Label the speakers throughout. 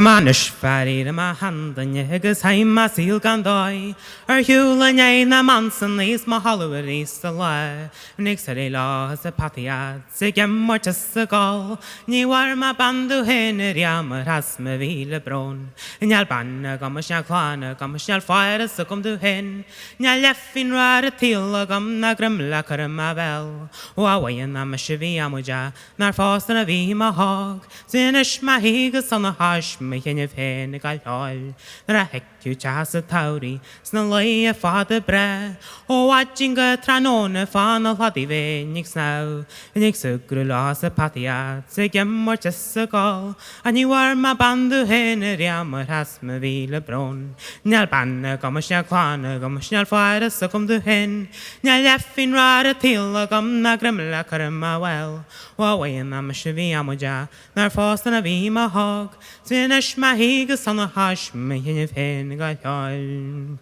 Speaker 1: Manis farir ma handan agus haim ma síl gan dói hiúla né na mansan lís ma halúir ís a le nig sa ré lá a patiad sa gemmort sa gáil ní war ma bandú hen riamar has ma víle brón Njal banna gam snal chlána gam snal fáir sa gom dú hen Njal leffin rar a tíla gam na grimla kar ma bel Wawain na ma sivi amuja nar fástan a ví ma hag Sinis ma higas an a hash me hinne féin nGall nar a hecú chas a tauri sna lei a fada bre ó adjinga tranóna fan a hladí vé nig sná nig sugru lá sa patiad sa gemmort sa gáil a ní war ma bandu hen riamar has ma víle brón Njal banna gam snal chlána gam snal fáir sa gom dú hen Njal leffin rar a tíla gam na grimla kar ma well Wawain na ma sivi amuja nar fástan a ví ma hag Sinis ma higas an a hash me hinne féin nGall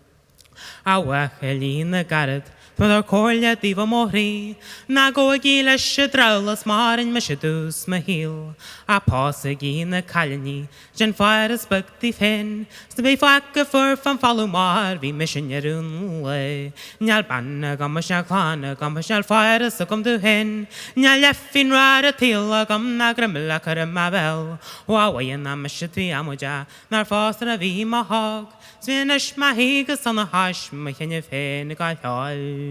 Speaker 1: Awacha lína garad Tudar cóirle dífa móhrí Na go a gí leis se draulas marin me se dús ma híl A pás a gí na cailní Jen fáir a spugtí féin Sta bé faca fur fan falú mar Bhí me sin jarún le Njal banna gam snal chlána gam snal fáir a sa gom dú hen Njal leffin rar a tíla gam na grimla kar ma bel Wawain na ma se tí amuja Nar fástan a bhí ma hag Sinis ma higas an a hash me hinne féin nGall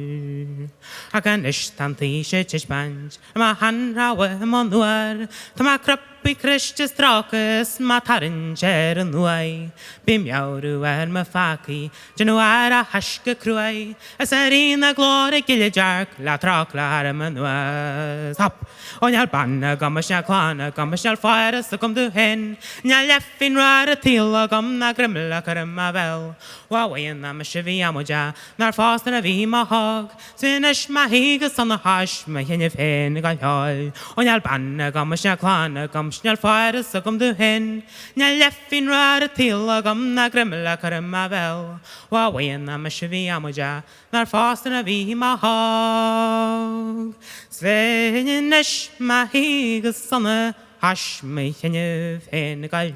Speaker 1: Ag an istan tí sé tisbanj ma hanrawe man nuar Tá ma crappi Christus drakas ma tarin ger an nuai Bim jauru ma faki Jenu a haske cruai As a rina glóri gile jark La trakla har ma nuas Hop! O njal banna gam snal chlána gam snal fáir sa gom dú hen Njal leffin rar a tíla gam na grimla kar ma bel Wawain na ma sivi amuja nar fástan a ví ma hag Sinis ma higas an a hash me hinne féin nGall O njal banna gam snal chlána gam snal fáir sa gom dú hen Njal leffin rar a tíla gam na grimla kar ma bel Wawain na ma sivi amuja nar fástan a ví ma hag Sinis ma higas an a hash me hinne féin nGall